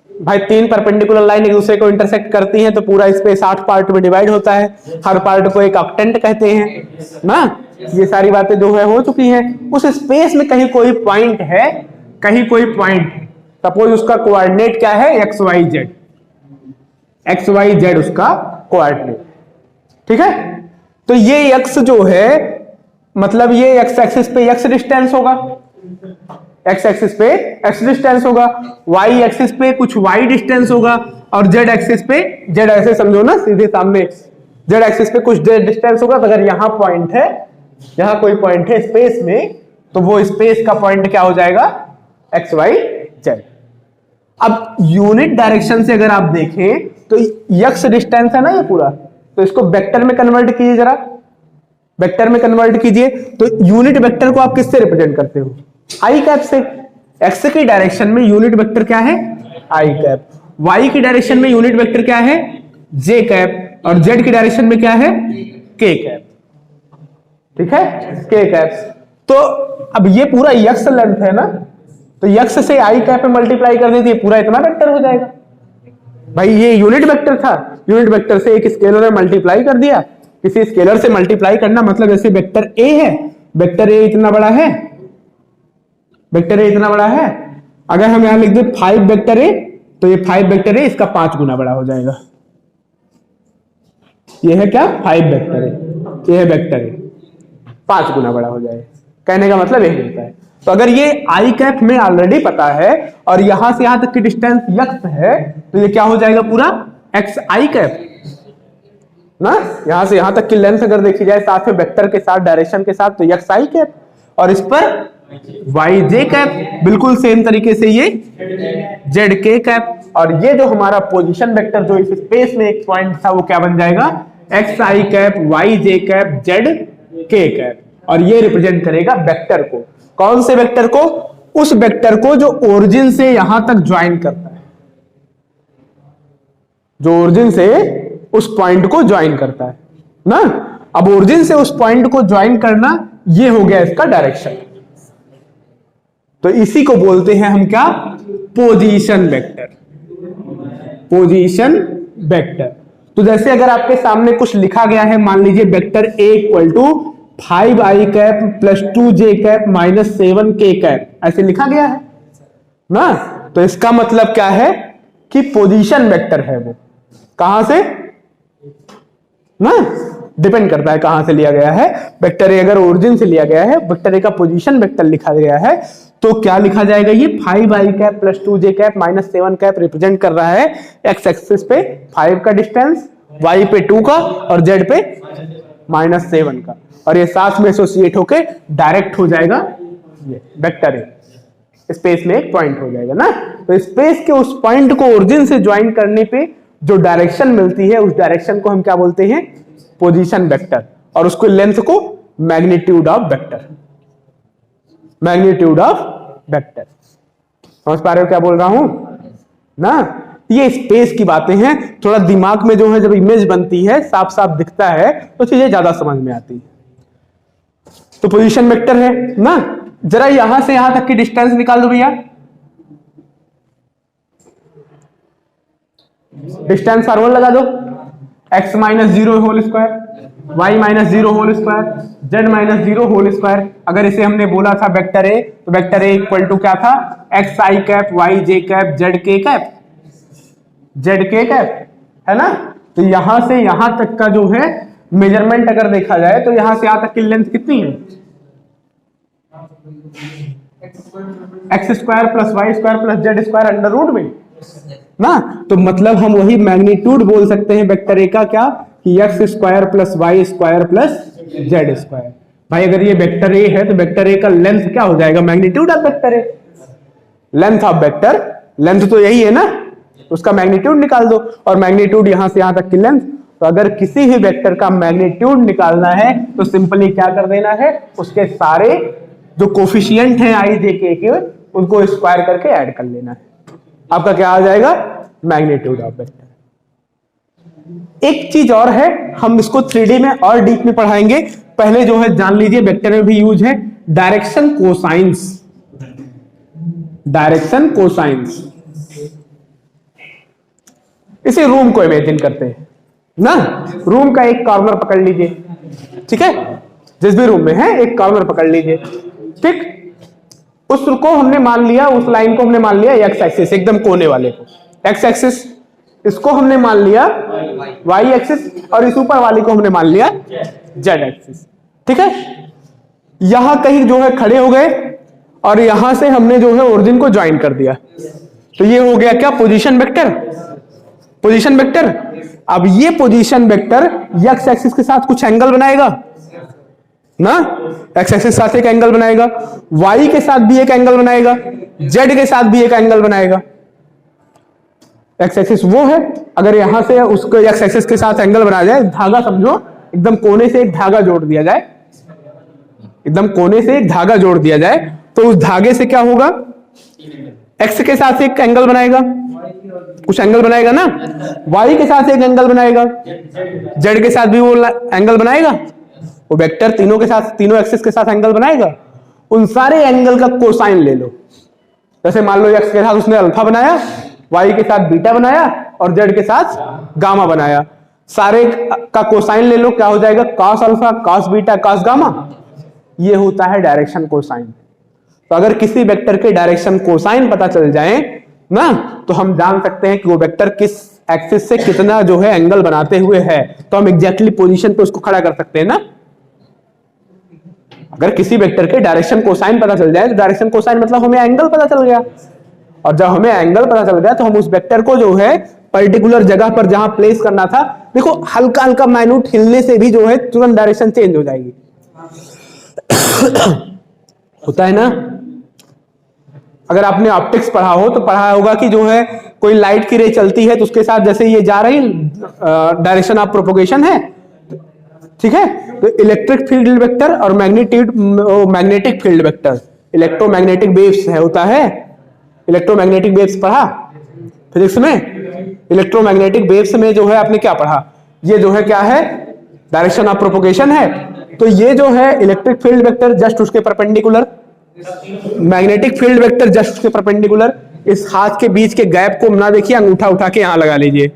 भाई, 3 परपेंडिकुलर लाइन एक दूसरे को इंटरसेक्ट करती हैं, तो पूरा स्पेस 8 पार्ट में डिवाइड होता है, हर पार्ट को एक ऑक्टेंट कहते हैं ना। ये सारी बातें जो है हो चुकी हैं। उस स्पेस में कहीं कोई पॉइंट है, सपोज उसका कोऑर्डिनेट क्या है, एक्स वाई जेड उसका कोऑर्डिनेट, ठीक है। तो ये एक्स जो है, मतलब ये एक्स एक्सिस पे एक्स डिस्टेंस होगा, एक्स एक्सिस पे एक्स डिस्टेंस होगा, वाई एक्सिस पे कुछ वाई डिस्टेंस होगा, और जेड एक्सिस पे, जेड ऐसे समझो ना सीधे सामने, जेड एक्सिस पे कुछ जेड डिस्टेंस होगा। तो अगर यहां पॉइंट है, यहां कोई पॉइंट है स्पेस में, तो वो स्पेस का पॉइंट क्या हो जाएगा, एक्स वाई जेड। अब यूनिट डायरेक्शन से अगर आप देखें तो एक्स डिस्टेंस है ना ये पूरा, तो इसको वेक्टर में कन्वर्ट कीजिए, जरा वेक्टर में कन्वर्ट कीजिए। तो यूनिट वेक्टर को आप किससे रिप्रेजेंट करते हो, आई कैप से। एक्स की डायरेक्शन में यूनिट वेक्टर क्या है, आई कैप। वाई की डायरेक्शन में यूनिट वेक्टर क्या है, जे कैप। और जेड की डायरेक्शन में क्या है, के कैप, ठीक है, के कैप। तो अब ये पूरा यक्स लेंथ है ना, तो यक्स से आई कैप में मल्टीप्लाई कर देती है, पूरा इतना वेक्टर हो जाएगा। भाई ये यूनिट वेक्टर था, यूनिट वेक्टर से एक स्केलर में मल्टीप्लाई कर दिया। किसी स्केलर से मल्टीप्लाई करना मतलब जैसे वेक्टर ए है, वेक्टर ए इतना बड़ा है, वेक्टर ए इतना बड़ा है। अगर हम यहां लिख दे 5 वेक्टर ए, तो ये 5 वेक्टर ए इसका 5 गुना बड़ा हो जाएगा। ये है क्या, 5 वेक्टर ए, ये है वेक्टर ए, 5 गुना बड़ा हो जाएगा। कहने का मतलब यही होता है। तो अगर ये आई कैप में ऑलरेडी पता है और यहां से यहां तक की डिस्टेंस यक्स है, तो ये क्या हो जाएगा पूरा एक्स आई कैप ना। यहां से यहां तक की लेंथ अगर देखी जाए साथ में वेक्टर के साथ, डायरेक्शन के साथ, तो एक्स आई कैप, और इस पर वाई जे कैप। बिल्कुल सेम तरीके से ये जेड के कैप। और ये जो हमारा पोजीशन वेक्टर जो इस स्पेस में एक पॉइंट था, वो क्या बन जाएगा, एक्स आई कैप, वाई जे कैप, जेड के कैप। और ये रिप्रेजेंट करेगा वेक्टर को। कौन से वेक्टर को, उस वेक्टर को जो ओरिजिन से यहां तक ज्वाइन करता है, जो ओरिजिन से उस पॉइंट को ज्वाइन करता है ना। अब ओरिजिन से उस पॉइंट को ज्वाइन करना, ये हो गया इसका डायरेक्शन। तो इसी को बोलते हैं हम क्या, पोजीशन वेक्टर, पोजीशन वेक्टर। तो जैसे अगर आपके सामने कुछ लिखा गया है, मान लीजिए vector A equal to 5 I cap plus 2 J cap minus 7 K cap, ऐसे लिखा गया है ना। तो इसका मतलब क्या है कि पोजीशन वेक्टर है वो। कहां से, ना, डिपेंड करता है कहां से लिया गया है। वेक्टर ए अगर ओरिजिन से लिया गया है, वेक्टर ए का पोजीशन वेक्टर लिखा गया है, तो क्या लिखा जाएगा, ये 5i cap plus 2j cap minus 7 cap represent कर रहा है एक्स एक्सिस पे 5 का डिस्टेंस, y पे 2 का और z पे -7 का, और ये साथ में एसोसिएट होके डायरेक्ट हो जाएगा ये वेक्टर ए, स्पेस में एक पॉइंट हो जाएगा ना। तो स्पेस के उस पॉइंट को ओरिजिन से ज्वाइन करने पे जो डायरेक्शन मिलती है, उस डायरेक्शन को हम क्या बोलते हैं, पोजीशन वेक्टर, और उसको लेंथ को magnitude of vector, magnitude of vector. समझ पा रहे हो क्या बोल रहा हूं ना। ये स्पेस की बातें हैं, थोड़ा दिमाग में जो है जब इमेज बनती है, साफ साफ दिखता है, तो चीजें ज्यादा समझ में आती है। तो पोजीशन वेक्टर है ना, जरा यहां से यहां तक की डिस्टेंस निकाल दो भैया, डिस्टेंस फॉर्मूला लगा दो, x minus 0 whole square, y minus 0 whole square, z minus 0 whole square. अगर इसे हमने बोला था वेक्टर ए, तो वेक्टर ए इक्वल टू क्या था, एक्स आई कैप वाई जे कैप जेड के कैप, जेड के कैप, है ना। तो यहां से यहां तक का जो है मेजरमेंट अगर देखा जाए, तो यहां से यहां तक की लेंथ कितनी है, X square plus Y square plus Z square under root में ना। तो मतलब हम वही मैग्नीट्यूड बोल सकते हैं वेक्टर ए का, क्या कि X square plus Y square plus Z square. भाई अगर ये वेक्टर ए है, तो वेक्टर ए का लेंथ क्या हो जाएगा, magnitude of vector A, length of vector, length तो यही है ना, उसका मैग्नीट्यूड निकाल दो, और मैग्नीट्यूड यहां से यहां तक की लेंथ। तो अगर किसी भी वेक्टर का मैग्नीट्यूड निकालना है, तो सिंपली क्या कर देना है, उसके सारे जो कोफिशिएंट हैं आई जे के उनको स्क्वायर करके ऐड कर लेना है, आपका क्या आ जाएगा, मैग्नीट्यूड ऑफ वेक्टर। एक चीज और है, हम इसको 3D में और डीप में पढ़ाएंगे, पहले जो है जान लीजिए वेक्टर में भी यूज है डायरेक्शन कोसाइंस, डायरेक्शन कोसाइंस। इसी रूम को इमेजिन करते हैं ना, रूम का एक कॉर्नर पकड़ लीजिए, ठीक है, जिस भी रूम में है एक कॉर्नर पकड़ लीजिए, ठीक। उसको हमने मान लिया, उस लाइन को हमने मान लिया एक्स एक्सिस, एकदम कोने वाले को एक्स एक्सिस, इसको हमने मान लिया वाई एक्सिस, और इस ऊपर वाली को हमने मान लिया जेड एक्सिस, ठीक है। यहां कहीं जो है खड़े हो गए, और यहां से हमने जो है ओरिजिन को ज्वाइन कर दिया, तो ये हो गया क्या, पोजीशन वेक्टर, पोजीशन वेक्टर। अब ये पोजीशन वेक्टर एक्स एक्सिस के साथ कुछ एंगल बनाएगा ना, एक्स एक्सिस के साथ एक एंगल बनाएगा, वाई के साथ भी एक एंगल बनाएगा, जेड के साथ भी एक एंगल बनाएगा। एक्स एक्सिस वो है, अगर यहां से उसको एक्स एक्सिस के साथ एंगल बनाया जाए, धागा समझो, एकदम कोने से एक धागा जोड़ दिया जाए, एकदम कोने से एक धागा जोड़ दिया जाए, तो उस धागे से क्या होगा, एक्स के साथ एक एंगल बनाएगा, कुछ एंगल बनाएगा ना, वाई के साथ एक एंगल बनाएगा, जेड के साथ भी वो एंगल बनाएगा, वो वेक्टर तीनों के साथ, तीनों एक्सिस के साथ एंगल बनाएगा। उन सारे एंगल का कोसाइन ले लो, जैसे मान लो एक्स के साथ उसने अल्फा बनाया, वाई के साथ बीटा बनाया, और जेड के साथ गामा बनाया, सारे का कोसाइन ले लो, क्या हो जाएगा, cos alpha cos beta cos gamma. ये होता है डायरेक्शन कोसाइन। तो अगर किसी वेक्टर के डायरेक्शन कोसाइन पता चल जाए ना, तो हम जान सकते हैं कि वो वेक्टर किस एक्सिस से कितना जो है एंगल बनाते हुए है, तो हम एग्जैक्टली पोजीशन पे उसको खड़ा कर सकते हैं ना। अगर किसी वेक्टर के डायरेक्शन कोसाइन पता चल जाए, तो डायरेक्शन कोसाइन मतलब हमें एंगल पता चल गया, और जब हमें एंगल पता चल गया, तो हम उस वेक्टर को जो है पर्टिकुलर जगह पर जहां प्लेस करना था, देखो हल्का हल्का माइन्यूट हिलने से भी जो है तुरंत डायरेक्शन चेंज हो जाएगी होता है ना। अगर आपने ऑप्टिक्स पढ़ा हो, तो पढ़ा होगा कि जो है कोई लाइट की रे चलती है, तो उसके साथ जैसे ये जा रही डायरेक्शन ऑफ प्रोपोगेशन है, ठीक है। तो इलेक्ट्रिक फील्ड वेक्टर और magnetic field vector, electromagnetic waves है, होता है, इलेक्ट्रोमैग्नेटिक वेव्स पढ़ा फिजिक्स में। इलेक्ट्रोमैग्नेटिक वेव्स में जो है आपने क्या पढ़ा, ये जो है क्या है, डायरेक्शन ऑफ प्रोपोगेशन है। तो ये जो है इलेक्ट्रिक फील्ड वेक्टर जस्ट उसके perpendicular, magnetic field vector just उसके परपेंडिकुलर। इस हाथ के बीच के गैप को ना देखिए, अंगूठा उठा के यहां लगा लीजिए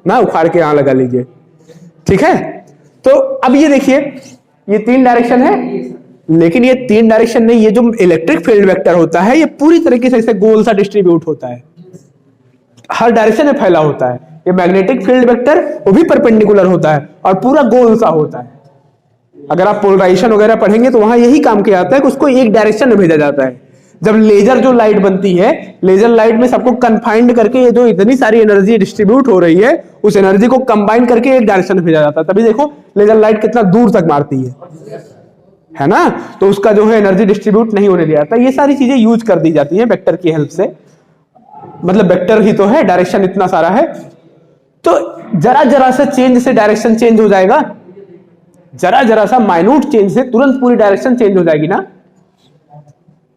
ना, उखाड़ के यहां लगा लीजिए, ठीक है। तो अब ये देखिए, ये 3 डायरेक्शन है, लेकिन ये 3 डायरेक्शन नहीं, ये जो इलेक्ट्रिक फील्ड वेक्टर होता है, ये पूरी तरीके से ऐसे गोल सा डिस्ट्रीब्यूट होता है, हर डायरेक्शन में फैला होता है। ये मैग्नेटिक फील्ड वेक्टर वो भी परपेंडिकुलर होता है और पूरा गोल सा होता है। अगर आप पोलराइजेशन वगैरह पढ़ेंगे तो वहां यही काम किया जाता है कि उसको एक डायरेक्शन में भेजा जाता है। जब लेजर जो लाइट बनती है, लेजर लाइट में सबको कन्फाइंड करके ये जो इतनी सारी एनर्जी डिस्ट्रीब्यूट हो रही है, उस एनर्जी को कंबाइन करके एक डायरेक्शन में भेजा जाता है। तभी देखो लेजर लाइट कितना दूर तक मारती है ना। तो उसका जो है एनर्जी डिस्ट्रीब्यूट नहीं होने दिया जाता। ये सारी चीजें यूज कर दी जाती है वेक्टर की हेल्प से। मतलब वेक्टर ही तो है, डायरेक्शन इतना सारा है, तो जरा जरा से चेंज से डायरेक्शन चेंज हो जाएगा। जरा जरा सा माइन्यूट चेंज से तुरंत पूरी डायरेक्शन चेंज हो जाएगी ना।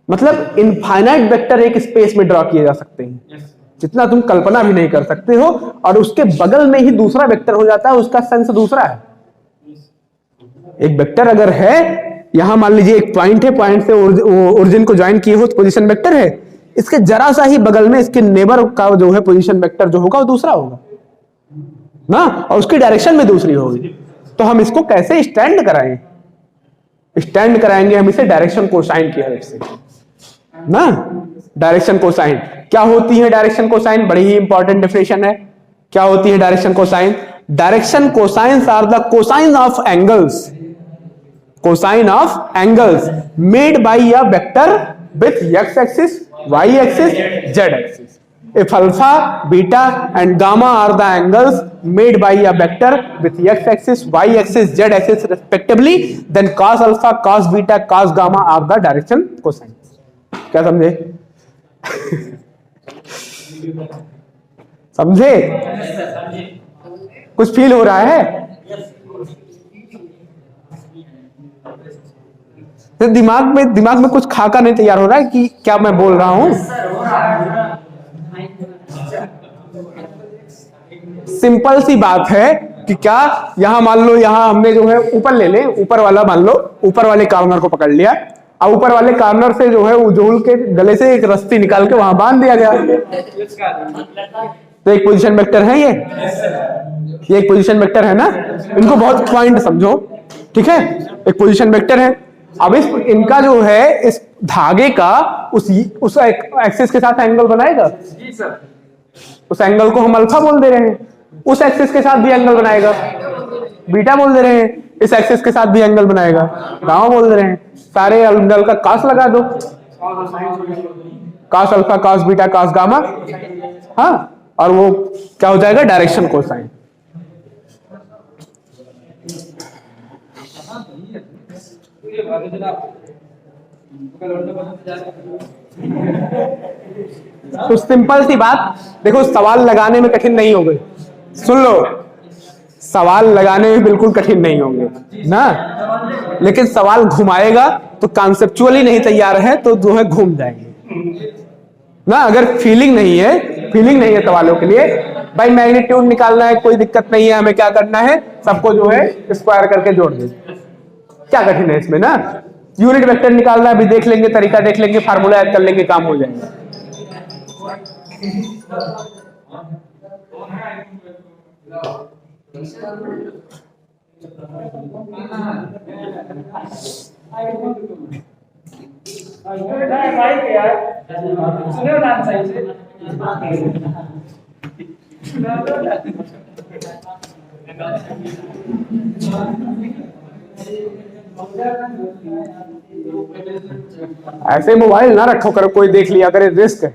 मतलब इनफाइनाइट वेक्टर एक स्पेस में ड्रॉ किए जा सकते हैं, जितना तुम कल्पना भी नहीं कर सकते हो। और उसके बगल में ही दूसरा वेक्टर हो जाता है, उसका सेंस दूसरा है। एक वेक्टर अगर है, यहां मान लीजिए एक पॉइंट है, पॉइंट से ओरिजिन को ज्वाइन किए हो तो पोजीशन वेक्टर है। इसके जरा सा ही बगल में इसके नेबर का जो है पोजीशन वेक्टर जो होगा वो दूसरा होगा ना, और उसकी डायरेक्शन में दूसरी होगी। तो हम इसको कैसे स्टैंड कराएं? स्टैंड कराएंगे हम इसे डायरेक्शन कोसाइन की हेल्प से ना। डायरेक्शन कोसाइन क्या होती है? डायरेक्शन कोसाइन बड़ी ही इंपॉर्टेंट डेफिनेशन है। क्या होती है direction cosine? Direction cosines are the cosine of angles, cosine of angles made by a vector with x axis, y axis, z axis. If alpha, beta and gamma are the angles made by a vector with x axis, y axis, z axis respectively, then cos alpha, cos beta, cos gamma are the direction cosine। क्या समझे? समझे? कुछ feel हो रहा है? तो दिमाग में कुछ खाका नहीं तैयार हो रहा है कि क्या मैं बोल रहा हूं? सिंपल सी बात है कि क्या यहां मान लो, यहां हमने जो है ऊपर ले ले, ऊपर वाला मान लो, ऊपर वाले कॉर्नर को पकड़ लिया और ऊपर वाले कॉर्नर से जो है उजूल के गले से एक रस्सी निकाल के वहां बांध दिया गया। तो एक पोजीशन वेक्टर है ये एक पोजीशन वेक्टर है ना। इनको बहुत पॉइंट समझो, ठीक है? एक पोजीशन वेक्टर है। अब इनका जो है इस धागे का उस एक्सिस के साथ एंगल बनाएगा। जी सर। उस एंगल को हम अल्फा बोल दे रहे हैं, उस एक्सिस के साथ भी एंगल बनाएगा बीटा बोल दे रहे हैं, इस एक्सिस के साथ भी एंगल बनाएगा गामा बोल दे रहे हैं। सारे एंगल का कॉस लगा दो, cos alpha, cos beta, cos gamma, हाँ, और वो क्या हो जाएगा? Direction cosine. तो सिंपल सी बात देखो, सवाल लगाने में कठिन नहीं होंगे। सुन लो, सवाल लगाने में बिल्कुल कठिन नहीं होंगे ना, लेकिन सवाल घुमाएगा तो कॉन्सेप्चुअली नहीं तैयार है तो जो है घूम जाएंगे ना। अगर फीलिंग नहीं है सवालों के लिए, भाई मैग्नीट्यूड निकालना है, कोई दिक्कत नहीं है, हमें क्या करना है, सबको जो है स्क्वायर करके जोड़ दे, क्या कठिन है इसमें ना। यूनिट वेक्टर निकालना है, अभी देख लेंगे, तरीका देख लेंगे, फार्मूला याद कर लेंगे, काम हो जाएगा। ऐसे मोबाइल ना रखो करो, कोई देख लिया करे, रिस्क है।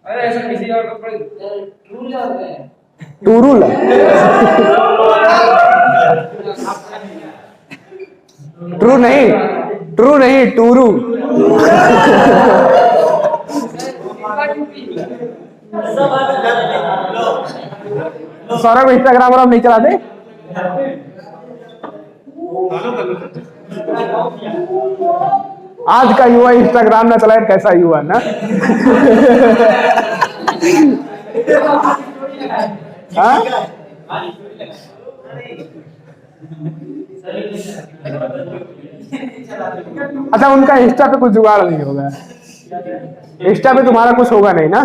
अरे ऐसा किसी और टू रूल ट्रू नहीं टूरू। सौरभ इंस्टाग्राम और नहीं चलाते? आज का युवा इंस्टाग्राम ना चलाए कैसा युवा ना। हाँ? अच्छा, उनका इंस्टा पे कुछ जुगाड़ नहीं होगा? इंस्टा पे तुम्हारा कुछ होगा नहीं ना?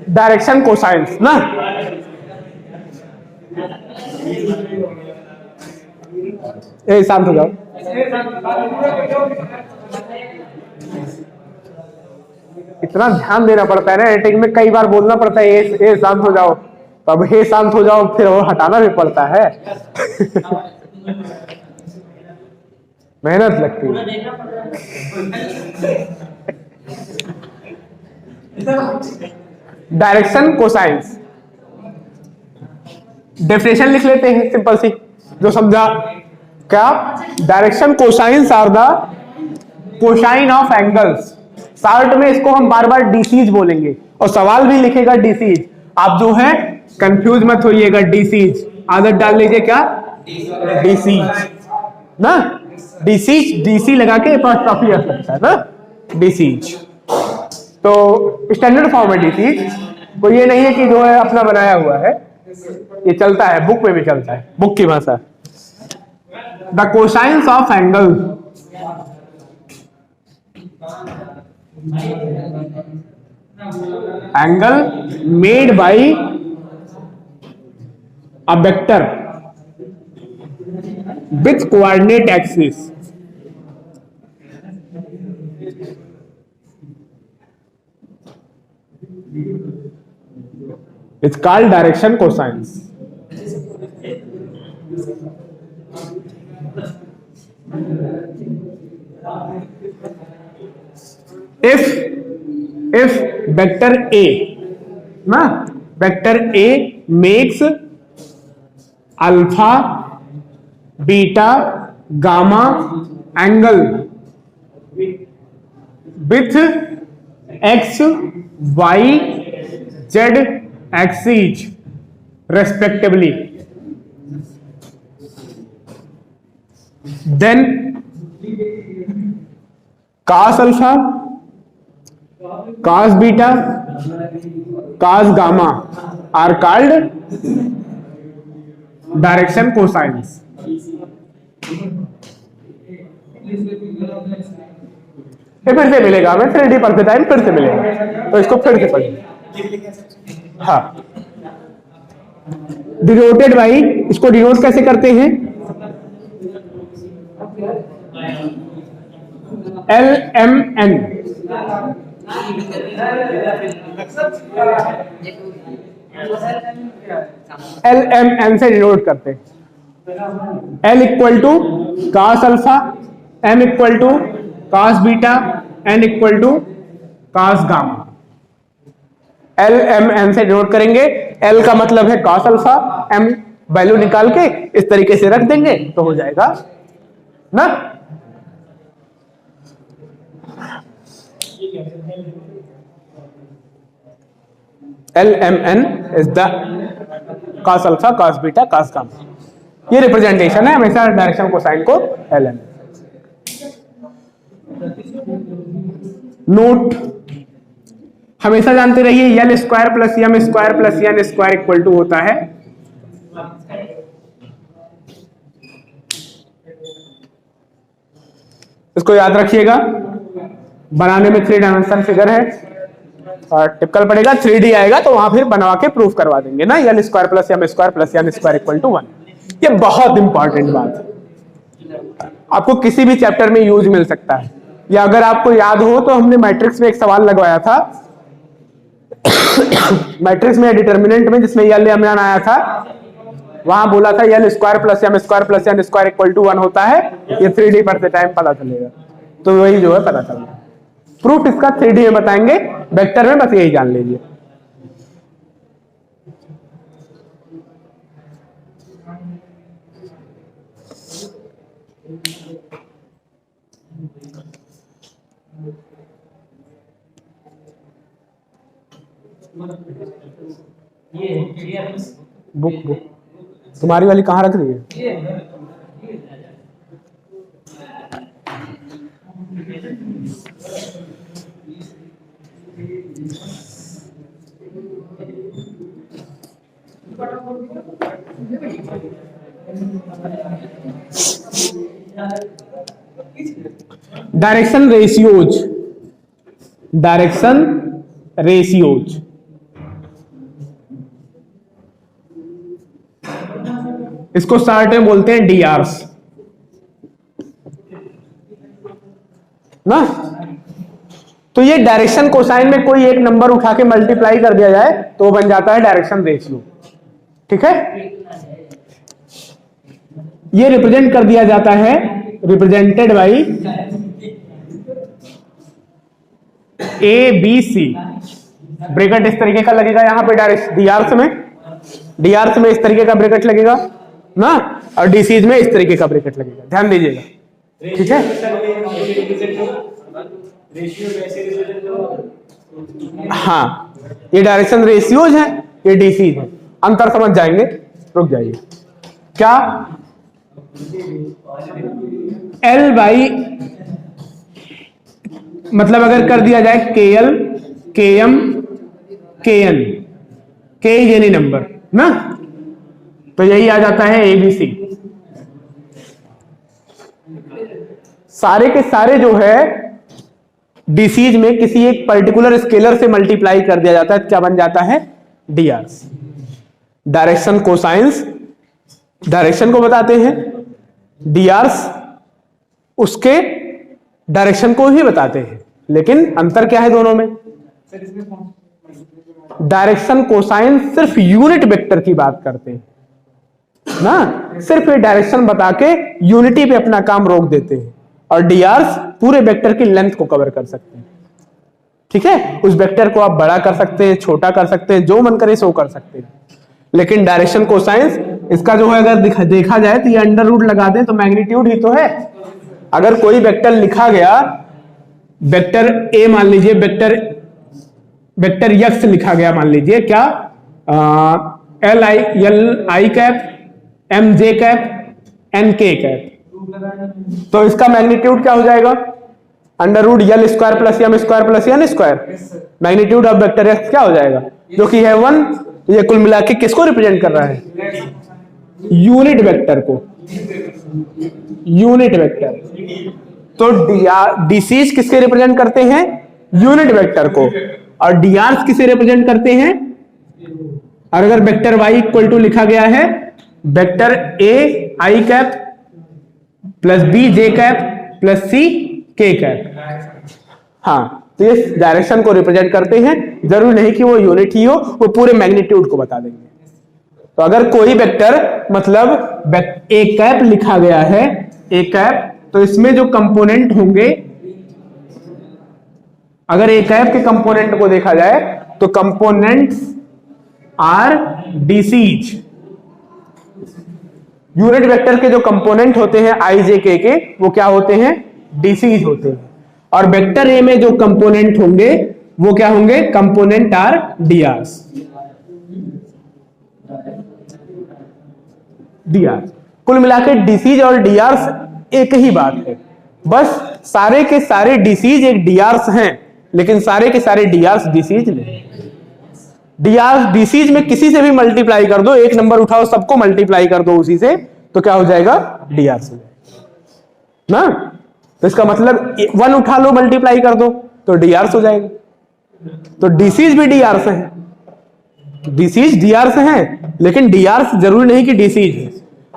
डायरेक्शन कोसाइंस ना, ए शांत हो जाओ। इतना ध्यान देना पड़ता है ना एडिटिंग में, कई बार बोलना पड़ता है ए शांत हो जाओ, तो अब हे शांत हो जाओ फिर वो हटाना भी पड़ता है। मेहनत लगती है। डायरेक्शन कोसाइंस, डेफिनेशन लिख लेते हैं सिंपल सी जो समझा। क्या? Direction cosines are the cosine of angles. Short में इसको हम बार बार डीसीज बोलेंगे, और सवाल भी लिखेगा डीसीज। आप जो है कंफ्यूज मत होइएगा, डीसीज आदत डाल लीजिए। क्या? डीसीज ना, डीसीज, डीसी लगा के एपॉस्ट्रोफी एफ लगता है ना, डीसीज। तो स्टैंडर्ड फॉर्म है डीसीज, तो ये नहीं है कि जो है अपना बनाया हुआ है, ये चलता है, बुक में भी चलता है, बुक की भाषा। The cosines of angle, angle made by a vector with coordinate axis, it's called direction cosines. if vector A ना, vector A makes alpha beta gamma angle with x y z axes respectively, then cos alpha, cos beta, cos gamma are called direction cosines. ये फिर से मिलेगा हमें 3D पढ़ते time, फिर से मिलेगा, तो इसको फिर से पढ़िए। हाँ, डिनोटेड बाई, इसको डिनोट कैसे करते हैं? LMN, LMN से डिनोट करते हैं। L equal to cos alpha, M equal to cos beta, N equal to cos gamma. LMN से डिनोट करेंगे। L का मतलब है cos अल्फा, M वैल्यू निकाल के इस तरीके से रख देंगे तो हो जाएगा ना। LMN is the cos alpha, cos beta, cos gamma. ये रिप्रेजेंटेशन है हमेशा डायरेक्शन कोसाइन को LM। नोट हमेशा जानते रहिए, L square plus M square plus N square equal to होता है इसको याद रखिएगा। बनाने में 3 डायमेंशन फिगर है और टिपिकल पड़ेगा 3D आएगा तो वहां फिर बनवा के प्रूफ करवा देंगे ना, L square plus M square plus N square equal to 1। ये बहुत इंपॉर्टेंट बात है, आपको किसी भी चैप्टर में यूज मिल सकता है। या अगर आपको याद हो तो हमने मैट्रिक्स में एक सवाल लगवाया था मैट्रिक्स में डिटर्मिनेंट में, जिसमें यल एम एन आया था, वहां बोला था L square plus M square plus N square equal to 1 होता है। ये 3D पढ़ते टाइम पता चलेगा, तो वही जो है पता चलेगा। प्रूफ इसका 3D में बताएंगे, वेक्टर में बस यही जान लीजिए। बुक बुक तुम्हारी वाली कहाँ रख दी है? डायरेक्शन रेशियोज, डायरेक्शन रेशियोज, इसको शॉर्ट में बोलते हैं डीआरस ना। तो ये डायरेक्शन कोसाइन में कोई एक नंबर उठा के मल्टीप्लाई कर दिया जाए तो वो बन जाता है डायरेक्शन रेशियो, ठीक है। ये रिप्रेजेंट कर दिया जाता है, represented by A B C, bracket इस तरीके का लगेगा यहां पे डायरेक्ट डीआरस में इस तरीके का ब्रैकेट लगेगा ना, और डीसीज में इस तरीके का ब्रैकेट लगेगा, ध्यान दीजिएगा, ठीक है। हाँ, ये डायरेक्शन रेशियोज है, ये डीसीज है, अंतर समझ जाएंगे, रुक जाइए। क्या एल बाई, मतलब अगर कर दिया जाए के एल, के एम, के एन, के इज एनी नंबर ना, तो यही आ जाता है एबीसी। सारे के सारे जो है डीसीज में किसी एक पर्टिकुलर स्केलर से मल्टीप्लाई कर दिया जाता है, क्या बन जाता है, डीआरस। डायरेक्शन कोसाइंस डायरेक्शन को बताते हैं, डीआरस उसके डायरेक्शन को ही बताते हैं, लेकिन अंतर क्या है दोनों में। डायरेक्शन कोसाइन सिर्फ यूनिट वेक्टर की बात करते हैं ना, सिर्फ ये डायरेक्शन बता के यूनिटी पे अपना काम रोक देते हैं, और डीआरस पूरे वेक्टर की लेंथ को कवर कर सकते हैं, ठीक है। उस वेक्टर को आप बड़ा कर सकते हैं, छोटा कर सकते हैं, जो मन करे सो कर सकते हैं। लेकिन डायरेक्शन कोसाइंस इसका जो है अगर देखा जाए तो ये अंडर रूट लगा दें तो मैग्नीट्यूड ही तो है। अगर कोई वेक्टर लिखा गया, वेक्टर ए मान लीजिए, वेक्टर यक्स लिखा गया मान लीजिए, क्या L I cap, M J cap, N K cap, तो इसका मैग्नीट्यूड क्या हो जाएगा, under root L square plus M square plus N square. Magnitude of vector X क्या हो जाएगा, जो कि है 1। तो ये कुल मिला के किसको रिप्रेजेंट कर रहा है, यूनिट वेक्टर को, यूनिट वेक्टर। तो डीसीज किसके रिप्रेजेंट करते हैं, यूनिट वेक्टर को, और डीआरस किसे रिप्रेजेंट करते हैं। और अगर वेक्टर वाई इक्वल टू लिखा गया है vector A I cap plus B J cap plus C K cap, हाँ, तो ये डायरेक्शन को रिप्रेजेंट करते हैं। जरूरी नहीं कि वो यूनिट ही हो, वो पूरे मैग्नीट्यूड को बता देंगे। तो अगर कोई वेक्टर मतलब ए कैप लिखा गया है, ए कैप, तो इसमें जो कंपोनेंट होंगे, अगर ए कैप के कंपोनेंट को देखा जाए तो components are DCs. Unit vector के जो कंपोनेंट होते हैं आई जे के वो क्या होते हैं, डीसीज होते हैं। और वेक्टर ए में जो कंपोनेंट होंगे वो क्या होंगे, कंपोनेंट आर डीआरस। डीआरस कुल मिलाकर डीसीज और डीआरस एक ही बात है, बस सारे के सारे डीसीज एक डीआरस हैं, लेकिन सारे के सारे डीआरस डीसीज नहीं। डीआरस डीसीज में किसी से भी मल्टीप्लाई कर दो, एक नंबर उठाओ सबको मल्टीप्लाई कर दो उसी से, तो क्या हो जाएगा, डीआरस हो जाएगा ना। तो इसका मतलब 1 उठा लो मल्टीप्लाई कर दो तो डीआरस हो जाएगा। तो डीसीज भी डीआरस हैं, डीसीज डीआरस हैं, लेकिन डीआरस जरूरी नहीं कि डीसीज है।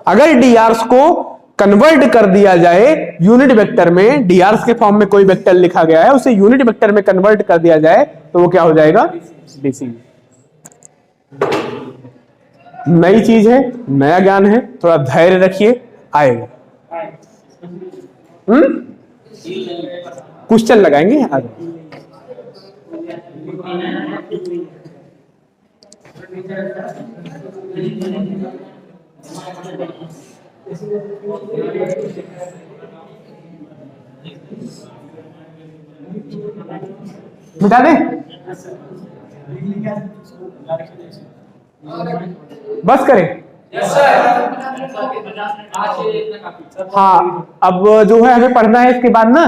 अगर डीआरस को कन्वर्ट कर दिया जाए यूनिट वेक्टर में, डीआरस के फॉर्म में कोई वेक्टर लिखा गया है उसे यूनिट वेक्टर में कन्वर्ट कर दिया जाए तो वो क्या हो जाएगा, डीसीज। नई चीज है, नया ज्ञान है, थोड़ा धैर्य रखिए, आएगा। क्वेश्चन लगाएंगे आगे। मिटा दे, बस करें। हाँ, अब जो है हमें पढ़ना है इसके बाद ना,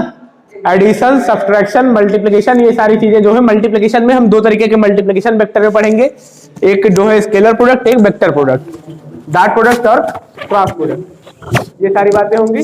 एडिशन, सब्ट्रैक्शन, मल्टीप्लिकेशन, ये सारी चीजें जो है मल्टीप्लिकेशन में हम दो तरीके के मल्टीप्लिकेशन वेक्टर में पढ़ेंगे, एक जो है स्केलर प्रोडक्ट, एक वेक्टर प्रोडक्ट, डॉट प्रोडक्ट और क्रॉस प्रोडक्ट, ये सारी बातें होंगी।